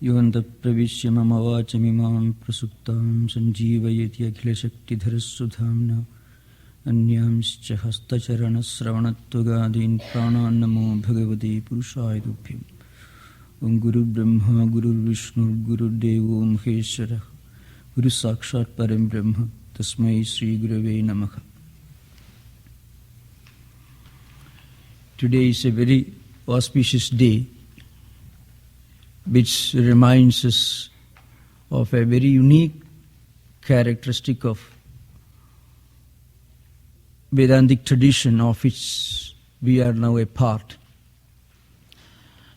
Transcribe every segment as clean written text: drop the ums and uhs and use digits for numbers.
Yonda pravisya mama vachamimam prasuktam sanjeevayati akhilashakti-dharasudhamna anyamscha hastacharana-sravanatvagadin pranannamo bhagavate purushaya tubhyam. Om Guru Brahma, Guru Vishnu, Guru Devo Maheshwara, Guru Sakshat Param Brahma, Tasmai Sri Gurave Namaha. Today is a very auspicious day which reminds us of a very unique characteristic of Vedantic tradition of which we are now a part.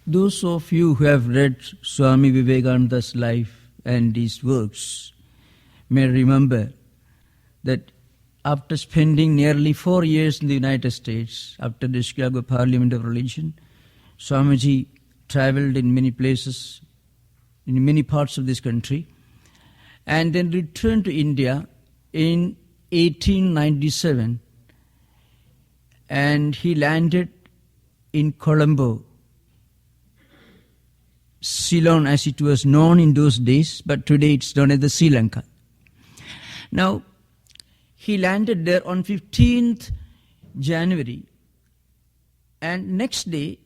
Those of you who have read Swami Vivekananda's life and his works may remember that after spending nearly 4 years in the United States, after the Chicago Parliament of Religion, Swamiji traveled in many places, in many parts of this country, and then returned to India in 1897, and he landed in Colombo, Ceylon as it was known in those days, but today it's known as the Sri Lanka. Now, he landed there on 15th January, and next day,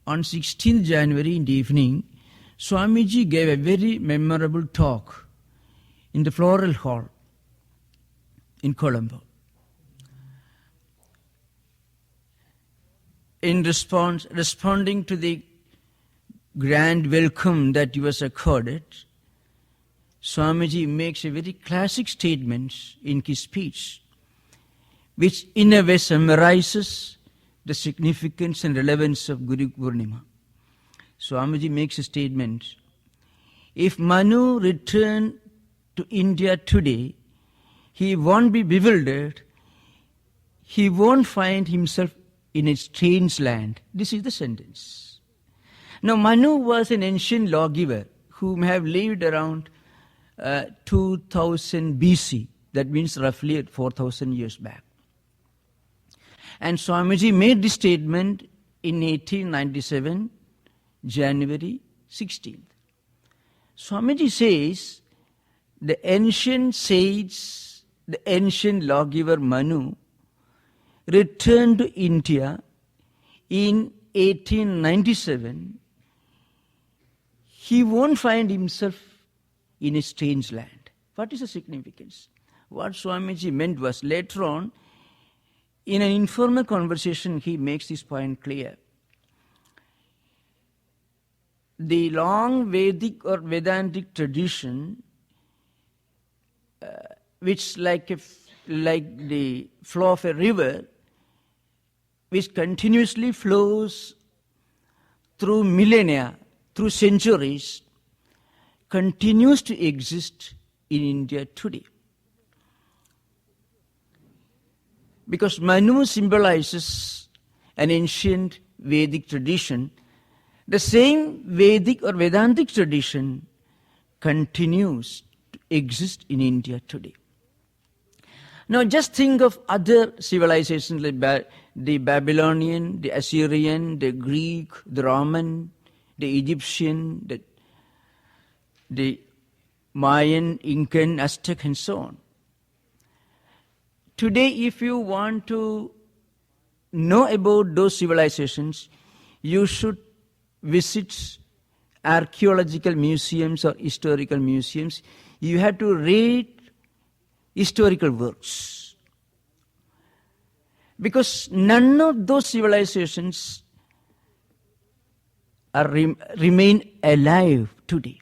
on 16th January in the evening, Swamiji gave a very memorable talk in the Floral Hall in Colombo. In responding to the grand welcome that he was accorded, Swamiji makes a very classic statement in his speech, which in a way summarizes the significance and relevance of Guru Purnima. Swamiji makes a statement: if Manu returned to India today, he won't be bewildered, he won't find himself in a strange land. This is the sentence. Now, Manu was an ancient lawgiver who may have lived around 2000 BC. That means roughly 4,000 years back. And Swamiji made this statement in 1897, January 16th. Swamiji says, the ancient sage, the ancient lawgiver Manu returned to India in 1897. He won't find himself in a strange land. What is the significance? What Swamiji meant was, later on, in an informal conversation, he makes this point clear. The long Vedic or Vedantic tradition, which like the flow of a river, which continuously flows through millennia, through centuries, continues to exist in India today. Because Manu symbolizes an ancient Vedic tradition, the same Vedic or Vedantic tradition continues to exist in India today. Now just think of other civilizations like the Babylonian, the Assyrian, the Greek, the Roman, the Egyptian, the Mayan, Incan, Aztec, and so on. Today, if you want to know about those civilizations, you should visit archaeological museums or historical museums. You have to read historical works. Because none of those civilizations remain alive today.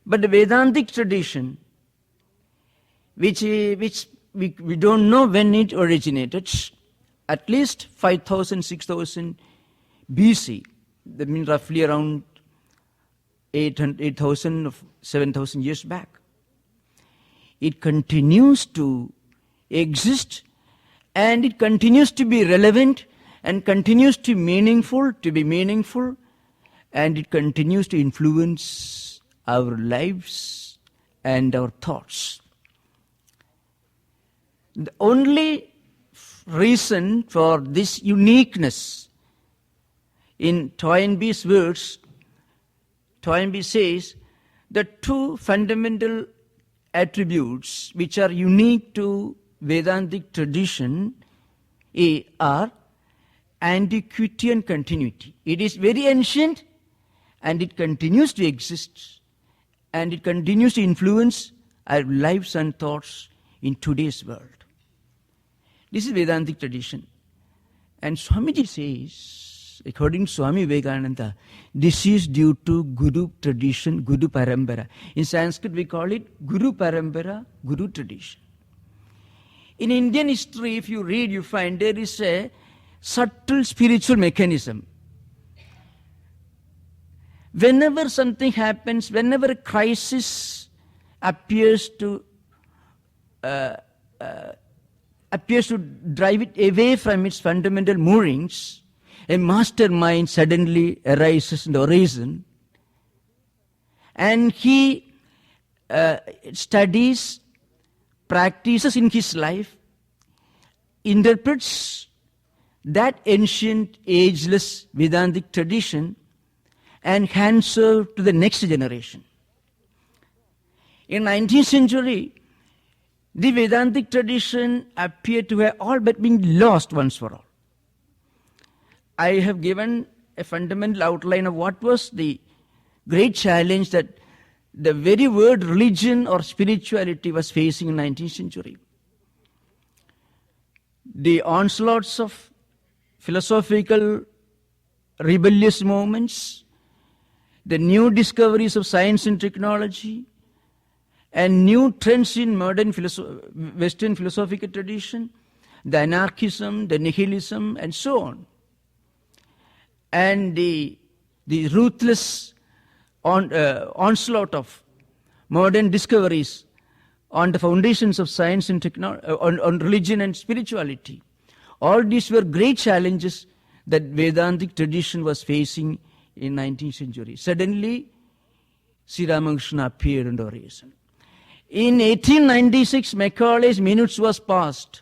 But the Vedantic tradition, which we don't know when it originated, at least 5,000, 6,000 BC, that means roughly around 8,000 or 7,000 years back. It continues to exist, and it continues to be relevant, and continues to be meaningful, and it continues to influence our lives and our thoughts. The only reason for this uniqueness, in Toynbee's words, Toynbee says the two fundamental attributes which are unique to Vedantic tradition are antiquity and continuity. It is very ancient and it continues to exist and it continues to influence our lives and thoughts in today's world. This is Vedantic tradition. And Swamiji says, according to Swami Vivekananda, this is due to Guru tradition, Guru Parambara. In Sanskrit we call it Guru Parambara, Guru tradition. In Indian history, if you read, you find there is a subtle spiritual mechanism. Whenever something happens, whenever a crisis appears to drive it away from its fundamental moorings, a mastermind suddenly arises in the horizon, and he studies, practices in his life, interprets that ancient, ageless Vedantic tradition and hands over to the next generation. In 19th century, the Vedantic tradition appeared to have all but been lost once for all. I have given a fundamental outline of what was the great challenge that the very word religion or spirituality was facing in 19th century. The onslaughts of philosophical rebellious movements, the new discoveries of science and technology, and new trends in modern Western philosophical tradition, the anarchism, the nihilism, and so on. And the ruthless onslaught of modern discoveries on the foundations of science and technology, on religion and spirituality. All these were great challenges that Vedantic tradition was facing in 19th century. Suddenly, Sri Ramakrishna appeared on the horizon. In 1896, Macaulay's Minutes was passed.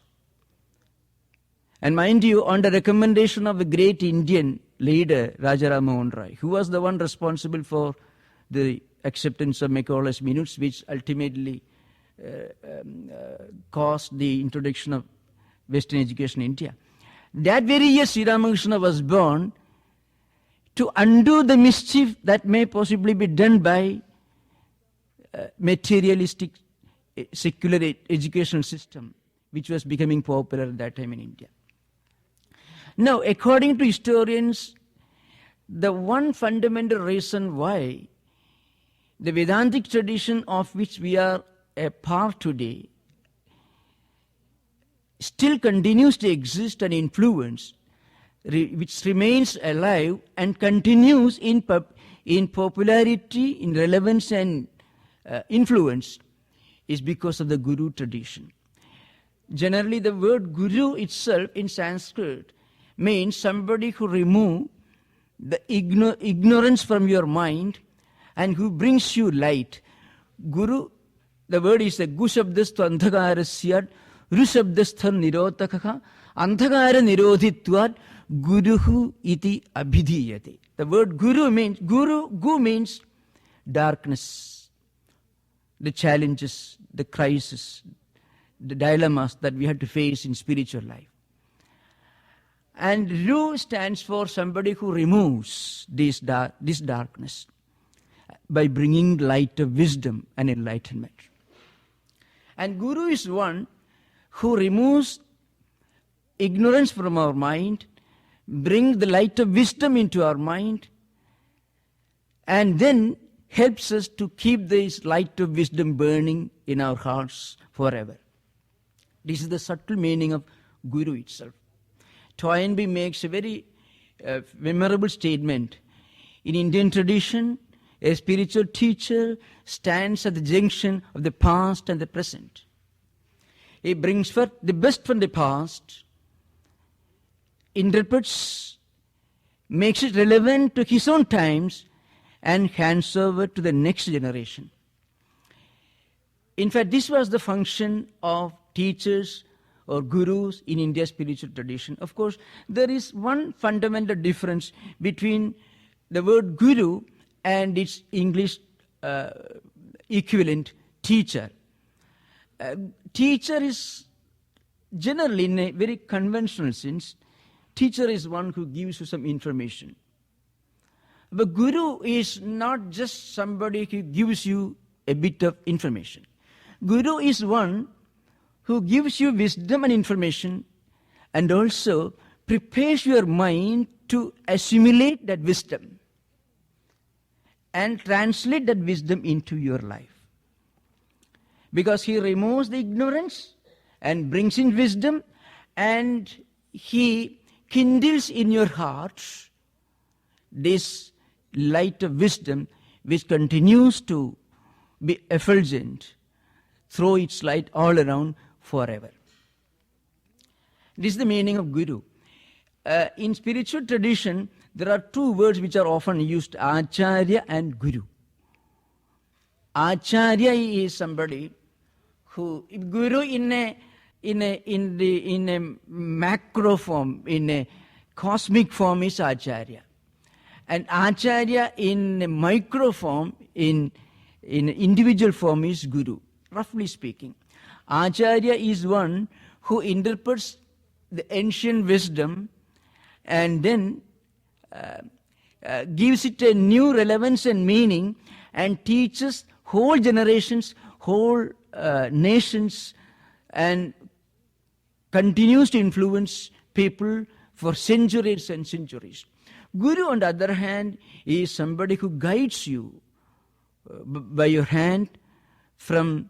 And mind you, on the recommendation of a great Indian leader, Raja Ram Mohan Roy, who was the one responsible for the acceptance of Macaulay's Minutes, which ultimately caused the introduction of Western education in India. That very year, Sri Ramakrishna was born to undo the mischief that may possibly be done by materialistic secular educational system, which was becoming popular at that time in India. Now, according to historians, the one fundamental reason why the Vedantic tradition of which we are a part today still continues to exist and influence, which remains alive and continues in popularity, in relevance and influence, is because of the Guru tradition. Generally, the word Guru itself in Sanskrit means somebody who removes the ignorance from your mind and who brings you light. Guru, the word is Gu Shabdastu Andhakarasya Ru Shabdasthan Nirodhakaha Andhakara Nirodhitvat Guruhu iti abhidhiyate. The word Gu means darkness, the challenges, the crisis, the dilemmas that we have to face in spiritual life. And Ru stands for somebody who removes this darkness by bringing light of wisdom and enlightenment. And Guru is one who removes ignorance from our mind, brings the light of wisdom into our mind, and then helps us to keep this light of wisdom burning in our hearts forever. This is the subtle meaning of Guru itself. Toynbee makes a very memorable statement. In Indian tradition, a spiritual teacher stands at the junction of the past and the present. He brings forth the best from the past, interprets, makes it relevant to his own times, and hands over to the next generation. In fact, this was the function of teachers or gurus in India's spiritual tradition. Of course, there is one fundamental difference between the word guru and its English equivalent, teacher. Teacher is generally, in a very conventional sense, teacher is one who gives you some information. But Guru is not just somebody who gives you a bit of information. Guru is one who gives you wisdom and information and also prepares your mind to assimilate that wisdom and translate that wisdom into your life. Because he removes the ignorance and brings in wisdom, and he kindles in your hearts this light of wisdom which continues to be effulgent, throw its light all around forever. This is the meaning of Guru. In spiritual tradition, there are two words which are often used, Acharya and Guru. Acharya is somebody who, Guru in a macro form, in a cosmic form is Acharya. And Acharya in a micro form, in individual form is Guru, roughly speaking. Acharya is one who interprets the ancient wisdom and then gives it a new relevance and meaning and teaches whole generations, whole nations, and continues to influence people for centuries and centuries. Guru, on the other hand, is somebody who guides you by your hand from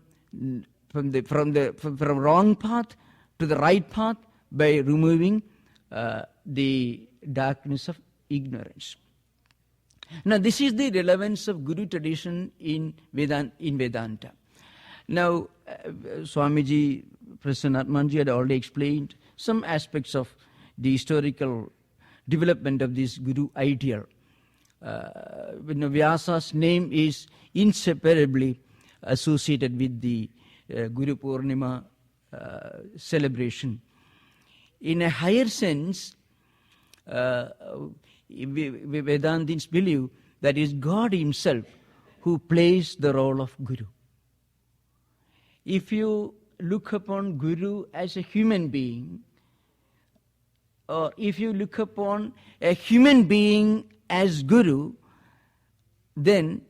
wrong path to the right path by removing the darkness of ignorance. Now, this is the relevance of Guru tradition in Vedanta. Now, Swamiji, President Atmanji had already explained some aspects of the historical development of this Guru ideal. Vyasa's name is inseparably associated with the Guru Purnima celebration. In a higher sense, Vedantins believe that it is God himself who plays the role of Guru. If you look upon Guru as a human being, or if you look upon a human being as Guru, then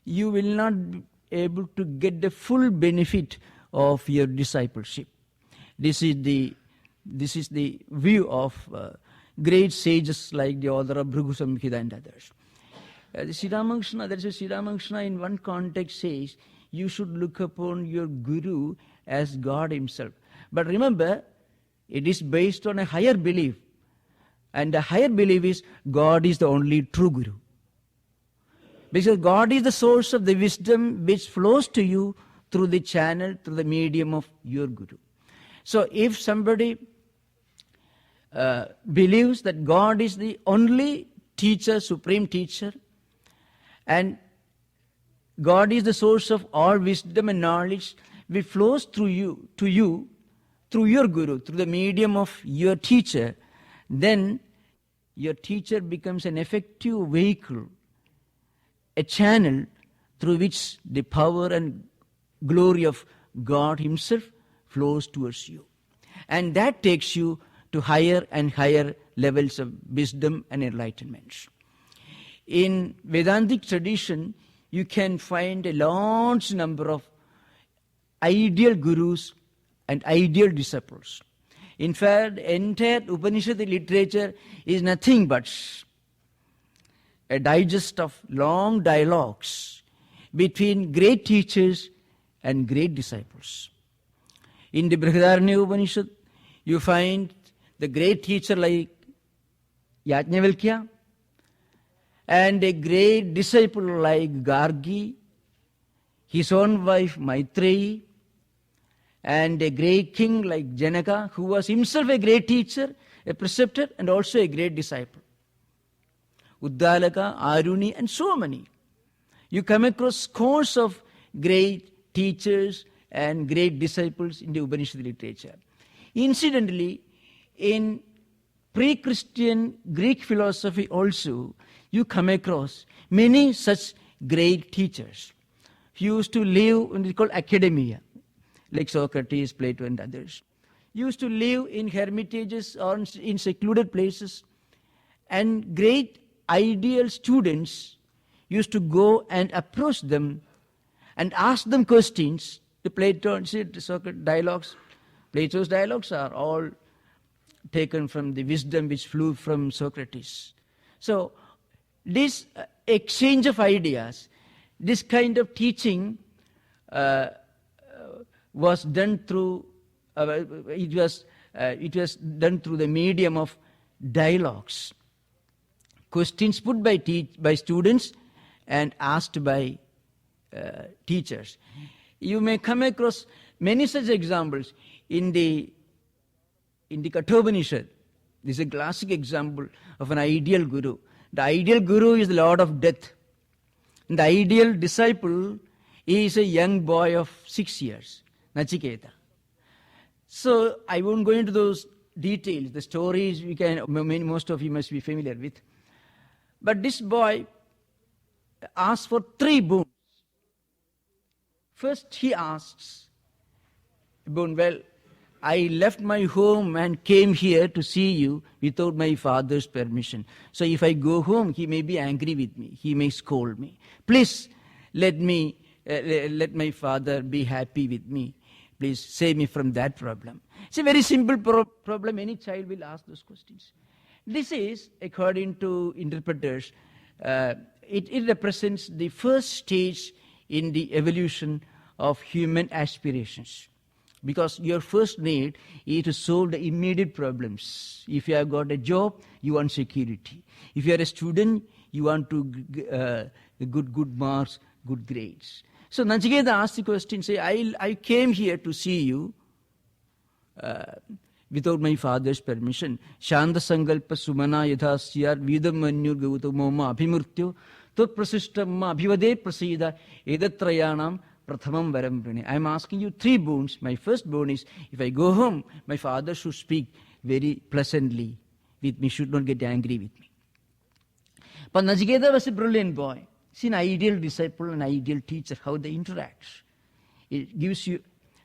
you will not be able to get the full benefit of your discipleship. This is the view of great sages like the author of Bhrigu Samhita and others. Sri Ramakrishna in one context says, you should look upon your Guru as God himself. But remember, it is based on a higher belief. And the higher belief is God is the only true Guru. Because God is the source of the wisdom which flows to you through the channel, through the medium of your Guru. So if somebody believes that God is the only teacher, supreme teacher, and God is the source of all wisdom and knowledge which flows through you, through your Guru, through the medium of your teacher, then your teacher becomes an effective vehicle, a channel through which the power and glory of God himself flows towards you. And that takes you to higher and higher levels of wisdom and enlightenment. In Vedantic tradition, you can find a large number of ideal gurus and ideal disciples. In fact, entire Upanishad literature is nothing but a digest of long dialogues between great teachers and great disciples. In the Brihadaranya Upanishad, you find the great teacher like Yajnavalkya and a great disciple like Gargi, his own wife Maitreyi, and a great king like Janaka, who was himself a great teacher, a preceptor, and also a great disciple. Uddalaka, Aruni, and so many. You come across scores of great teachers and great disciples in the Upanishad literature. Incidentally, in pre-Christian Greek philosophy also, you come across many such great teachers who used to live in what is called academia, like Socrates, Plato, and others. Used to live in hermitages or in secluded places, and great ideal students used to go and approach them and ask them questions. The Plato and Socrates dialogues, Plato's dialogues are all taken from the wisdom which flew from Socrates. So this exchange of ideas, this kind of teaching was done through it was done through the medium of dialogues. Questions put by students and asked by teachers. You may come across many such examples in the Kathopanishad. This is a classic example of an ideal guru. The ideal guru is the Lord of Death. And the ideal disciple is a young boy of 6 years, Nachiketa. So I won't go into those details. The stories most of you must be familiar with. But this boy asked for 3 boons. First he asks, boon, well, I left my home and came here to see you without my father's permission. So if I go home, he may be angry with me. He may scold me. Please let my father be happy with me. Please save me from that problem. It's a very simple problem. Any child will ask those questions. This is, according to interpreters, it represents the first stage in the evolution of human aspirations. Because your first need is to solve the immediate problems. If you have got a job, you want security. If you are a student, you want to good marks, good grades. So Nachiketa asked the question, say, I came here to see you without my father's permission. Shanta Sankalpa Sumana Yadhasyar Vidam Manyur Gautamoma Abhimurtyo Tot Prasishtamma Abhivade Prasida Edatrayanam Prathamam Varam Prane. I am asking you 3 boons. My first boon is, if I go home, my father should speak very pleasantly with me, should not get angry with me. But Nachiketa was a brilliant boy. See an ideal disciple, an ideal teacher, how they interact. It gives you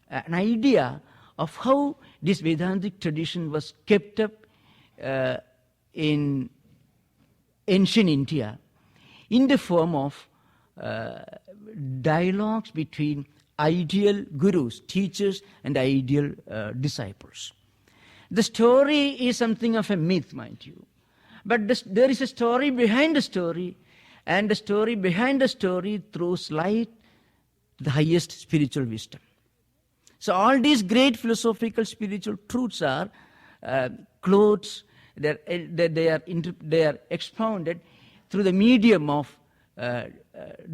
an idea of how this Vedantic tradition was kept up in ancient India in the form of dialogues between ideal gurus, teachers, and ideal disciples. The story is something of a myth, mind you. But there is a story behind the story, and the story behind the story throws light to the highest spiritual wisdom. So all these great philosophical spiritual truths are clothes, they are expounded through the medium of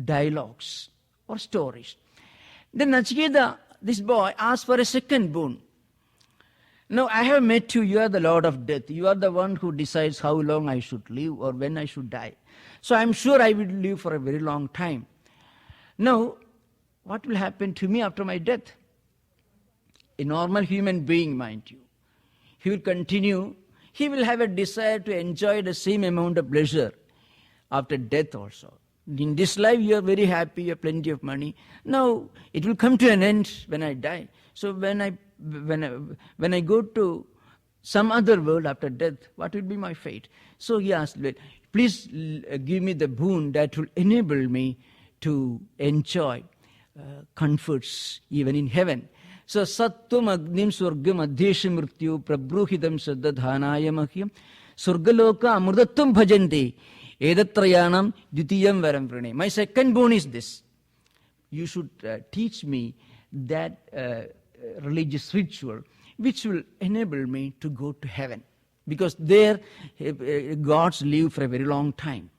dialogues or stories. Then Nachiketa, this boy, asked for a second boon. Now I have met you, you are the Lord of Death. You are the one who decides how long I should live or when I should die. So I am sure I will live for a very long time. Now, what will happen to me after my death? A normal human being, mind you, he will continue, he will have a desire to enjoy the same amount of pleasure after death also. In this life you are very happy, you have plenty of money. Now it will come to an end when I die. So when I go to some other world after death, what will be my fate? So he asked, please give me the boon that will enable me to enjoy comforts even in heaven. So Sattvam Agnim Swargam Adhesha Mrityu Prabruhidam Saddadhanaya Mahyam Surgaloka Amrudatvam Bhajante Edatrayanam Dutiyam Varam Prane. My second boon is this. You should teach me that religious ritual which will enable me to go to heaven. Because there gods live for a very long time.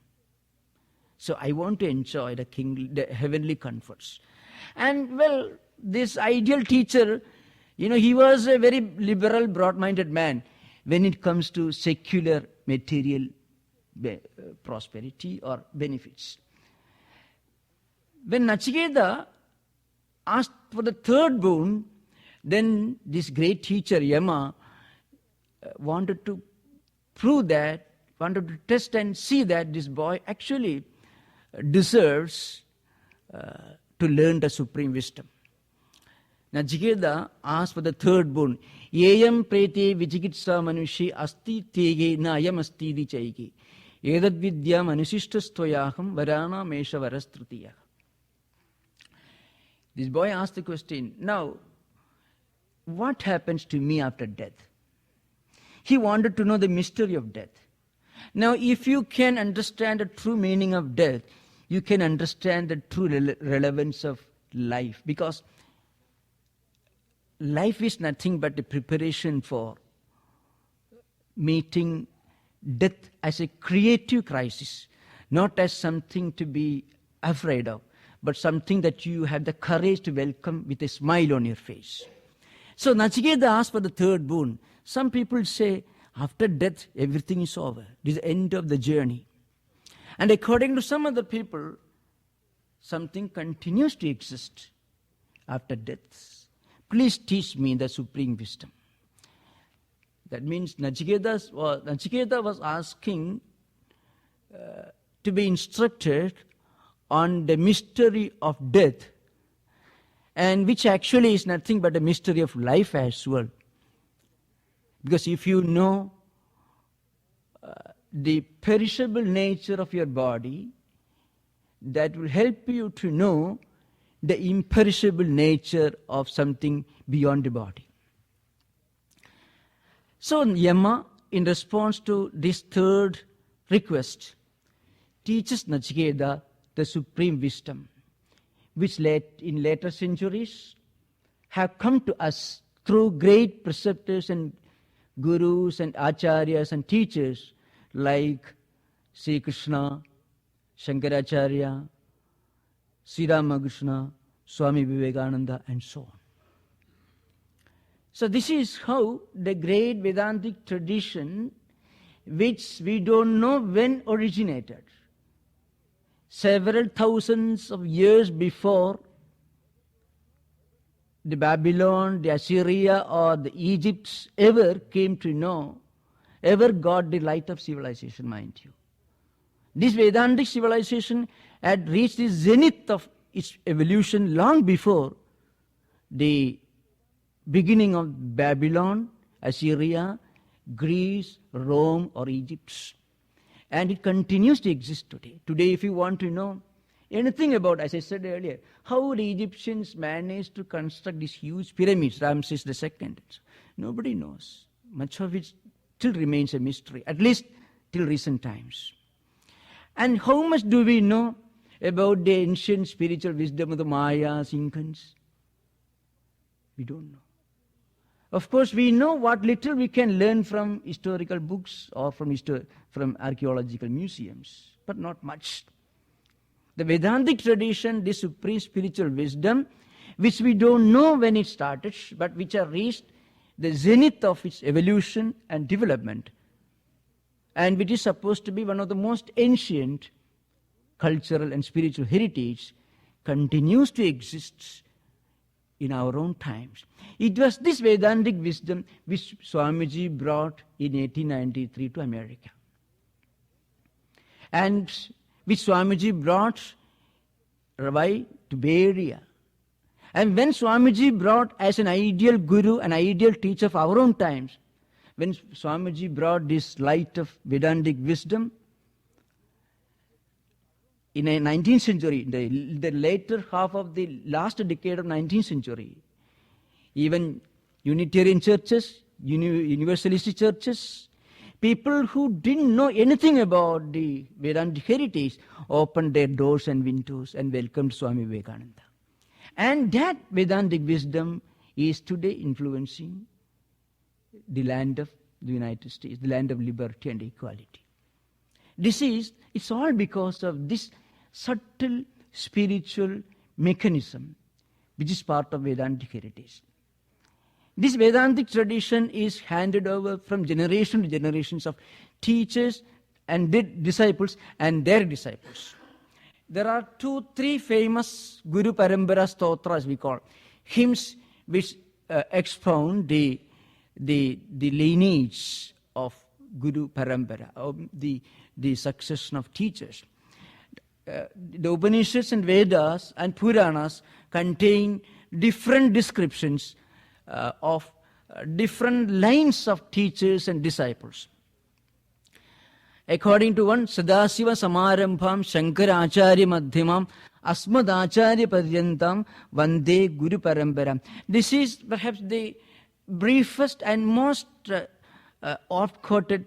So I want to enjoy the heavenly comforts. And well, this ideal teacher, he was a very liberal, broad-minded man when it comes to secular material prosperity or benefits. When Nachiketa asked for the third boon, then this great teacher Yama wanted to prove that wanted to test and see that this boy actually deserves to learn the supreme wisdom. Nachiketa asked for the third boon. Yeyam prete vijigitsa manushi asti tege na ayam asti di chaiki. Edad vidya manusishtastoyaham varana mesha varastrutiya. This boy asked the question, now, what happens to me after death? He wanted to know the mystery of death. Now, if you can understand the true meaning of death, you can understand the true relevance of life. Because life is nothing but a preparation for meeting death as a creative crisis, not as something to be afraid of, but something that you have the courage to welcome with a smile on your face. So Nachiketa asked for the third boon. Some people say, after death, everything is over. It is the end of the journey. And according to some other people, something continues to exist after death. Please teach me the supreme wisdom. That means Nachiketa was asking to be instructed on the mystery of death, and which actually is nothing but a mystery of life as well. Because if you know the perishable nature of your body, that will help you to know the imperishable nature of something beyond the body. So Yama, in response to this third request, teaches Nachiketa the supreme wisdom, which in later centuries have come to us through great preceptors and gurus and acharyas and teachers like Sri Krishna, Shankaracharya, Sri Ramakrishna, Swami Vivekananda, and so on. So this is how the great Vedantic tradition, which we don't know when originated, several thousands of years before the Babylon, the Assyria, or the Egypt ever came to know, ever got the light of civilization, mind you. This Vedantic civilization had reached the zenith of its evolution long before the beginning of Babylon, Assyria, Greece, Rome, or Egypt. And it continues to exist today. Today, if you want to know anything about, as I said earlier, how the Egyptians managed to construct these huge pyramids, Ramses II, nobody knows. Much of it still remains a mystery, at least till recent times. And how much do we know about the ancient spiritual wisdom of the Mayas, Incans? We don't know. Of course, we know what little we can learn from historical books or from archaeological museums, but not much. The Vedantic tradition, this supreme spiritual wisdom, which we don't know when it started, but which has reached the zenith of its evolution and development, and which is supposed to be one of the most ancient cultural and spiritual heritage, continues to exist in our own times. It was this Vedantic wisdom which Swamiji brought in 1893 to America, and which Swamiji brought Ravai to Bay Area. And when Swamiji brought as an ideal guru, an ideal teacher of our own times, when Swamiji brought this light of Vedantic wisdom, in the 19th century, the later half of the last decade of 19th century, even Unitarian churches, Universalist churches, people who didn't know anything about the Vedantic heritage opened their doors and windows and welcomed Swami Vivekananda. And that Vedantic wisdom is today influencing the land of the United States, the land of liberty and equality. It's all because of this subtle spiritual mechanism which is part of Vedantic heritage. This Vedantic tradition is handed over from generation to generations of teachers and their disciples and their disciples. There are 2-3 famous Guru Parampara Stotras, we call hymns, which expound the lineage of Guru Parampara, of the succession of teachers. The Upanishads and Vedas and Puranas contain different descriptions of different lines of teachers and disciples. According to one, Sadasiva Samarambham Shankaracharya Madhyamam Asmadacharya Paryantam Vande Guru Paramparam. This is perhaps the briefest and most oft-quoted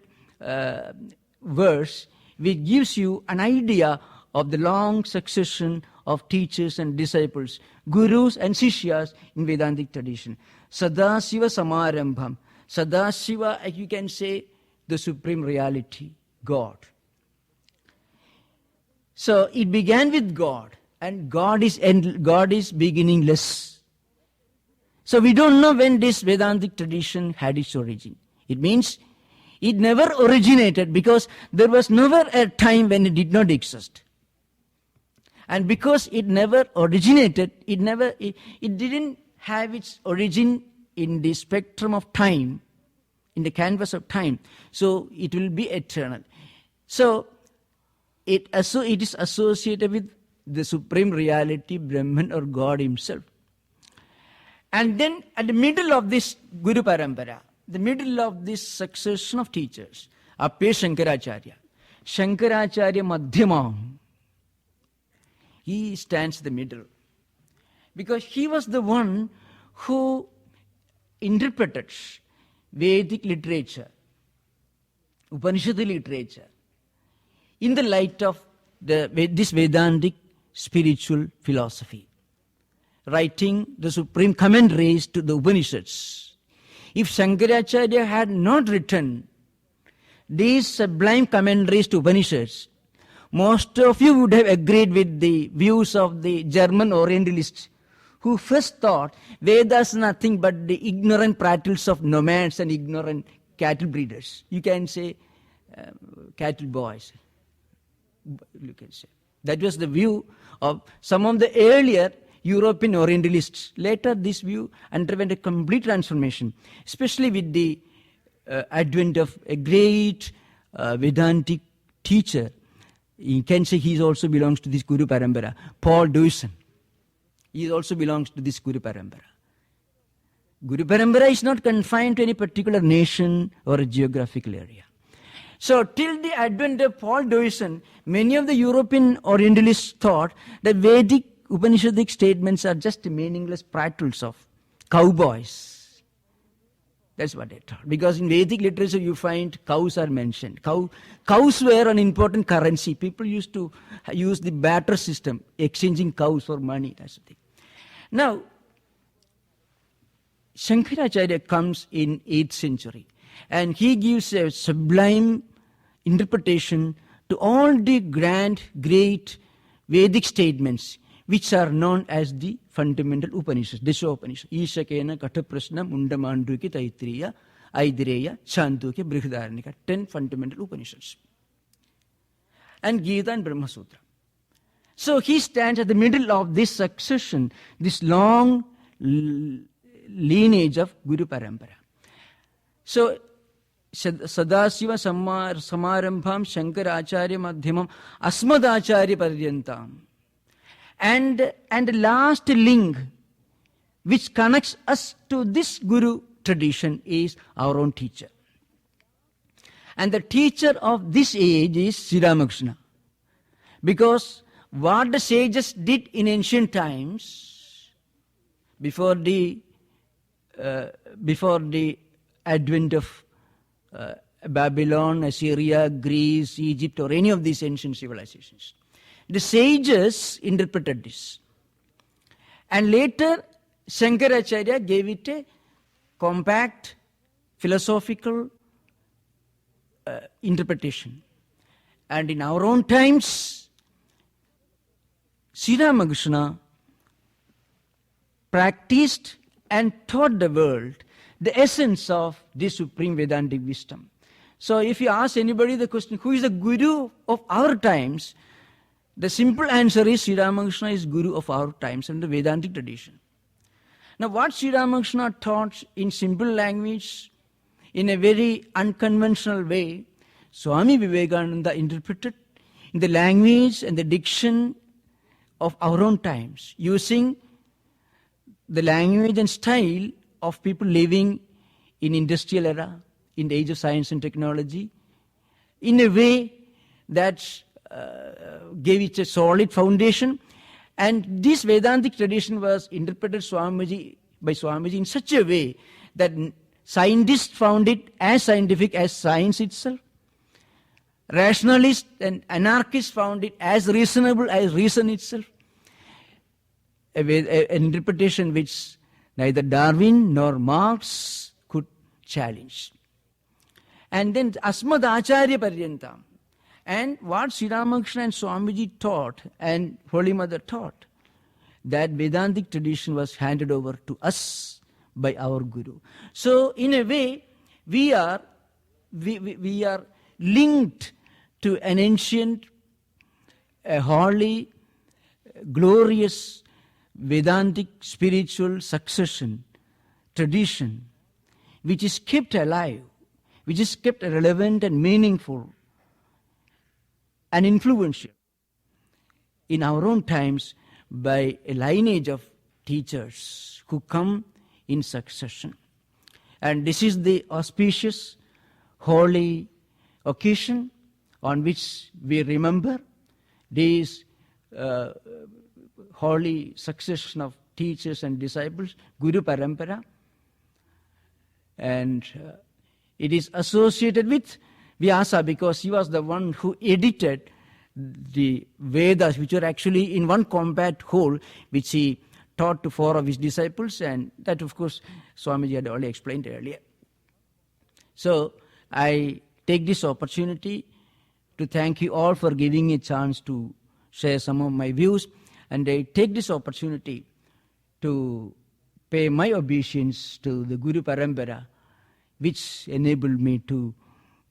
verse which gives you an idea of the long succession of teachers and disciples, gurus and sishyas in Vedantic tradition. Sadasiva Samarambham. Sadasiva, you can say, the supreme reality, God. So it began with God, and God is beginningless. So we don't know when this Vedantic tradition had its origin. It means it never originated because there was never a time when it did not exist. And because it never originated, it didn't have its origin in the spectrum of time, in the canvas of time. So it will be eternal. So it is associated with the supreme reality, Brahman or God himself. And then at the middle of this Guru Parampara, the middle of this succession of teachers, appears Shankaracharya. Shankaracharya Madhyamam. He stands in the middle. Because he was the one who interpreted Vedic literature, Upanishad literature, in the light of this Vedantic spiritual philosophy, writing the supreme commentaries to the Upanishads. If Shankaracharya had not written these sublime commentaries to Upanishads, most of you would have agreed with the views of the German Orientalists who first thought Vedas nothing but the ignorant prattles of nomads and ignorant cattle breeders. You can say cattle boys. You can say. That was the view of some of the earlier European Orientalists. Later this view underwent a complete transformation, especially with the advent of a great Vedantic teacher. You can say he also belongs to this Guru Parampara, Paul Deussen. He also belongs to this Guru Parampara. Guru Parampara is not confined to any particular nation or a geographical area. So till the advent of Paul Deussen, many of the European Orientalists thought that Vedic Upanishadic statements are just meaningless prattles of cowboys. That's what they thought. Because in Vedic literature you find cows are mentioned. Cows were an important currency. People used to use the barter system, exchanging cows for money. That's the thing. Now, Shankaracharya comes in 8th century and he gives a sublime interpretation to all the grand, great Vedic statements which are known as the fundamental Upanishads, Desha Upanishad. Ishakena, Kathaprasna, Mundamanduki, Taittiriya, Aidireya, Chandogya, Brihadaranyaka, 10 fundamental Upanishads. And Gita and Brahma Sutra. So he stands at the middle of this succession, this long lineage of Guru Parampara. So Sadasiva Samarambham Shankaracharya Madhyamam Asmadacharya Paryantam. And the last link which connects us to this Guru tradition is our own teacher. And the teacher of this age is Sri Ramakrishna. Because what the sages did in ancient times, before the advent of Babylon, Assyria, Greece, Egypt, or any of these ancient civilizations, the sages interpreted this. And later, Shankaracharya gave it a compact, philosophical interpretation. And in our own times, Sri Ramakrishna practiced and taught the world the essence of this supreme Vedantic wisdom. So if you ask anybody the question, who is the Guru of our times? The simple answer is Sri Ramakrishna is Guru of our times and the Vedantic tradition. Now what Sri Ramakrishna taught in simple language in a very unconventional way, Swami Vivekananda interpreted in the language and the diction of our own times, using the language and style of people living in industrial era, in the age of science and technology, in a way that gave it a solid foundation. And this Vedantic tradition was interpreted by Swamiji in such a way that scientists found it as scientific as science itself. Rationalists and anarchists found it as reasonable as reason itself. An interpretation which neither Darwin nor Marx could challenge. And then Asmad Acharya Paryantam. And what Sri Ramakrishna and Swamiji taught and Holy Mother taught, that Vedantic tradition was handed over to us by our Guru. So in a way, we are linked to an ancient, a holy, glorious Vedantic spiritual succession, tradition, which is kept alive, which is kept relevant and meaningful and influential in our own times by a lineage of teachers who come in succession. And this is the auspicious, holy occasion on which we remember this holy succession of teachers and disciples, Guru Parampara. And it is associated with Vyasa because he was the one who edited the Vedas, which are actually in one compact whole, which he taught to 4 of his disciples, and that, of course, Swamiji had already explained earlier. So I take this opportunity to thank you all for giving me a chance to share some of my views, and I take this opportunity to pay my obeisance to the Guru Parampara, which enabled me to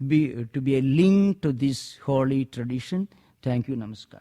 be a link to this holy tradition. Thank you, Namaskar.